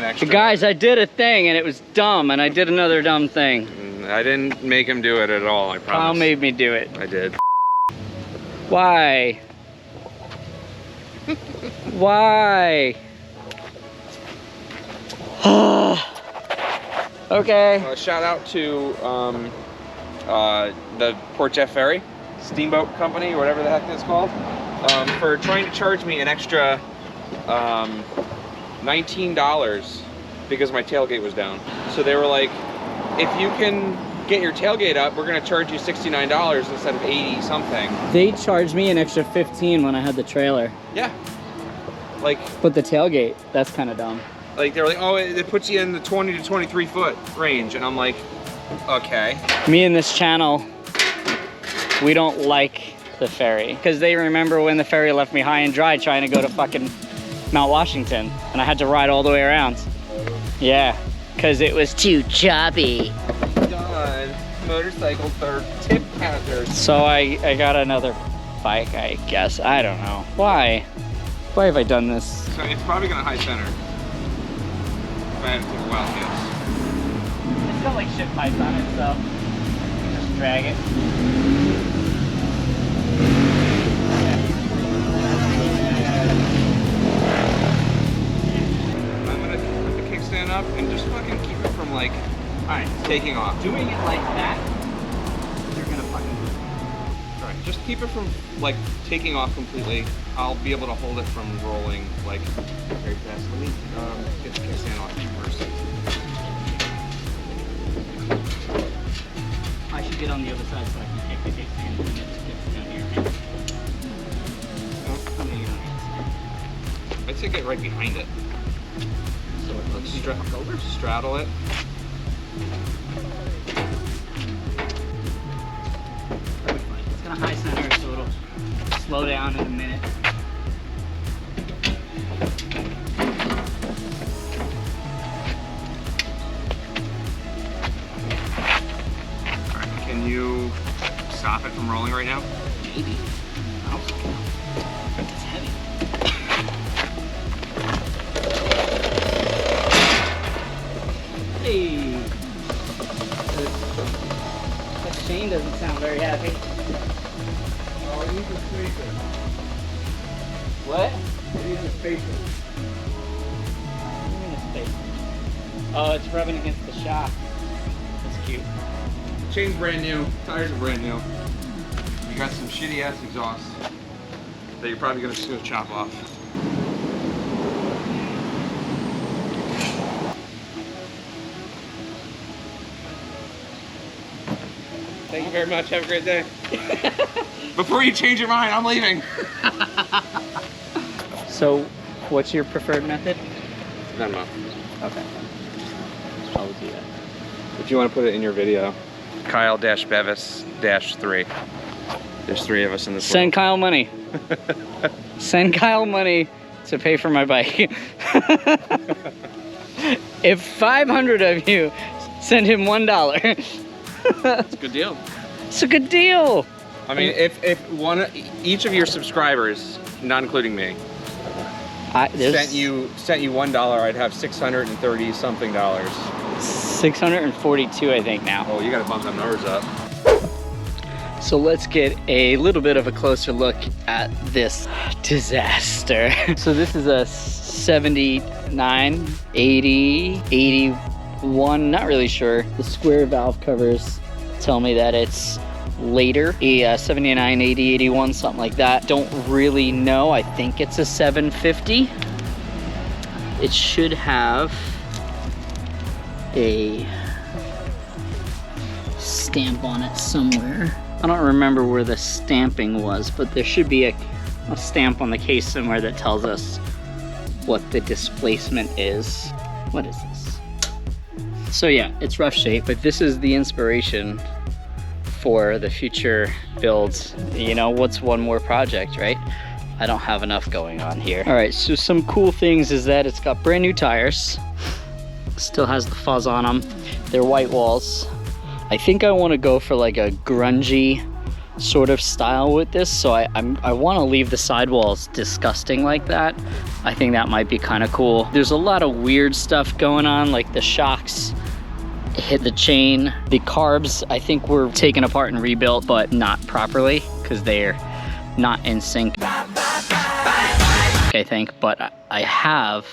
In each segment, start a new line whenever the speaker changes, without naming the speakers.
an extra.
Guys, I did a thing and it was dumb, and I did another dumb thing.
I didn't make him do it at all, I promise.
Kyle made me do it.
I did.
Why? Why? Okay.
Shout out to the Port Jeff Ferry Steamboat Company, or whatever the heck it's called, for trying to charge me an extra $19 because my tailgate was down. So they were like, if you can get your tailgate up, we're gonna charge you $69 instead of 80 something.
They charged me an extra 15 when I had the trailer.
Yeah. Like,
but the tailgate, that's kind of dumb.
Like, they were like, oh, it puts you in the 20 to 23 foot range. And I'm like, okay.
Me and this channel, we don't like the ferry, because they remember when the ferry left me high and dry trying to go to fucking Mount Washington, and I had to ride all the way around. Yeah, because it was too choppy.
God, motorcycles are tip hazards.
So I got another bike, I guess. I don't know. Why? Why have I done this?
So it's probably gonna high center. If I had to take a wild guess.
It's got like shit pipes on it, so just drag it.
I'm gonna put the kickstand up and just fucking keep it from like,
Alright,
taking off.
doing it like that, you're gonna fucking...
Alright, just keep it from like taking off completely. I'll be able to hold it from rolling like very fast. Let me get the kickstand off first.
I should get on the other side so I can kick the kickstand and it gets down here, right?
Oh,
I'm gonna get on the other side.
I'd say get right behind it. So let's straddle it.
It's gonna high center, so it'll slow down in a minute.
Alright, can you stop it from rolling right now?
Maybe. I hope so. It's heavy. Hey! That chain doesn't sound very happy.
Oh, it needs a spacer.
What?
It needs a spacer.
What do you mean a space? Oh, it's rubbing against the shock. That's cute.
The chain's brand new, tires are brand new. You got some shitty ass exhaust that you're probably gonna just gonna chop off. Thank you very much. Have a great day. Before you change your mind, I'm leaving.
So, what's your preferred method?
Venmo.
Okay. I'll do that.
If you want to put it in your video. Kyle-Bevis-3. There's 3 of us in this
Send Kyle money. Send Kyle money to pay for my bike. If 500 of you send him $1.
That's a good deal.
It's a good deal.
I mean, if each of your subscribers, not including me, sent you $1, I'd have $630 something.
642, I think now.
Oh, you gotta bump them numbers up.
So let's get a little bit of a closer look at this disaster. So this is a 79, 80, 81, not really sure. The square valve covers tell me that it's later, a 79, 80, 81, something like that. Don't really know. I think it's a 750. It should have a stamp on it somewhere. I don't remember where the stamping was, but there should be a stamp on the case somewhere that tells us what the displacement is. What is this? So yeah, it's rough shape, but this is the inspiration for the future builds. You know, what's one more project, right? I don't have enough going on here. All right, so some cool things is that it's got brand new tires. Still has the fuzz on them. They're white walls. I think I want to go for like a grungy sort of style with this, so I want to leave the sidewalls disgusting like that. I think that might be kind of cool. There's a lot of weird stuff going on, like the shocks hit the chain. The carbs, I think, were taken apart and rebuilt, but not properly because they're not in sync, I think. But I have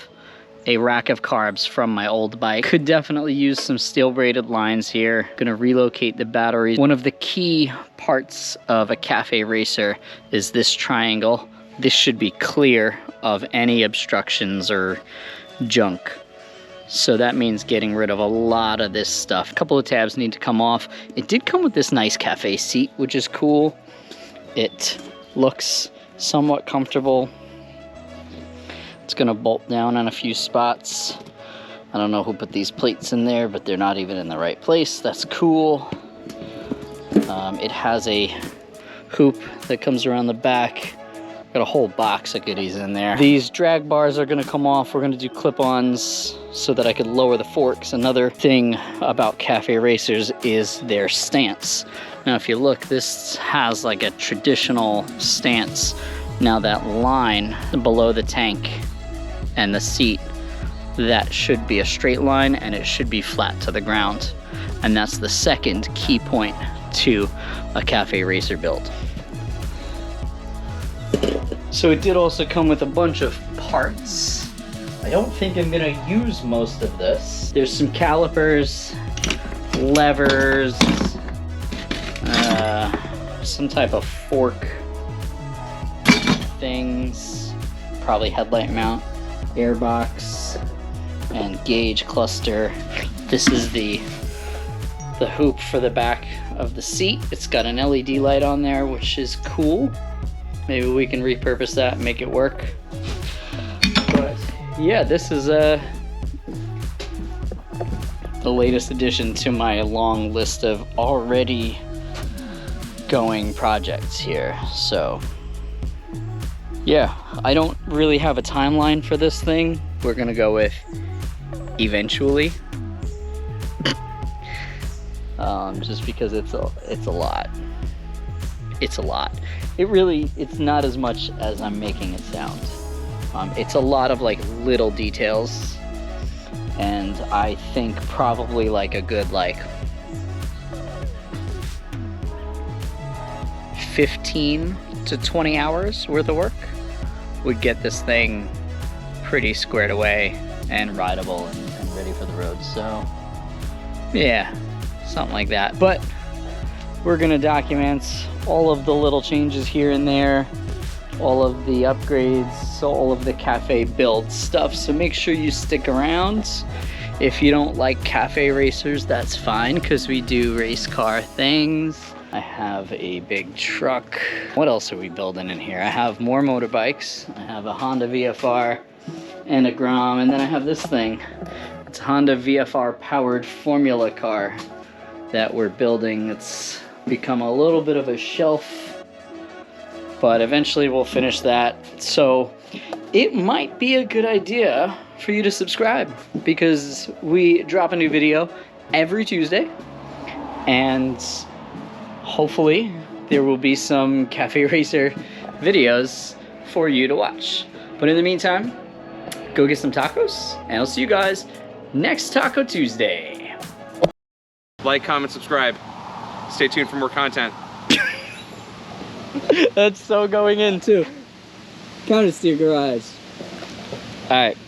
a rack of carbs from my old bike. Could definitely use some steel braided lines here. Gonna relocate the batteries. One of the key parts of a cafe racer is this triangle. This should be clear of any obstructions or junk. So that means getting rid of a lot of this stuff. A couple of tabs need to come off. It did come with this nice cafe seat, which is cool. It looks somewhat comfortable. It's gonna bolt down in a few spots. I don't know who put these plates in there, but they're not even in the right place. That's cool. It has a hoop that comes around the back. Got a whole box of goodies in there. These drag bars are gonna come off. We're gonna do clip-ons so that I could lower the forks. Another thing about cafe racers is their stance. Now, if you look, this has like a traditional stance. Now that line below the tank and the seat, that should be a straight line and it should be flat to the ground. And that's the second key point to a cafe racer build. So it did also come with a bunch of parts. I don't think I'm gonna use most of this. There's some calipers, levers, some type of fork things, probably headlight mount, airbox, and gauge cluster. This is the hoop for the back of the seat. It's got an LED light on there, which is cool. Maybe we can repurpose that and make it work. But yeah, this is the latest addition to my long list of already going projects here. So yeah, I don't really have a timeline for this thing. We're gonna go with eventually. Just because it's a lot. It's a lot. It's not as much as I'm making it sound. It's a lot of like little details, and I think probably like a good 15 to 20 hours worth of work would get this thing pretty squared away and rideable and ready for the road. So yeah, something like that. But we're gonna document all of the little changes here and there, all of the upgrades, all of the cafe build stuff. So make sure you stick around. If you don't like cafe racers, that's fine, because we do race car things. I have a big truck. What else are we building in here? I have more motorbikes. I have a Honda VFR and a Grom, and then I have this thing. It's a Honda VFR powered formula car that we're building. It's become a little bit of a shelf, but eventually we'll finish that. So it might be a good idea for you to subscribe, because we drop a new video every Tuesday, and hopefully there will be some cafe racer videos for you to watch. But in the meantime, go get some tacos, and I'll see you guys next Taco Tuesday.
Like, comment, subscribe. Stay tuned for more content.
That's so going in too. Counter steer garage. All right.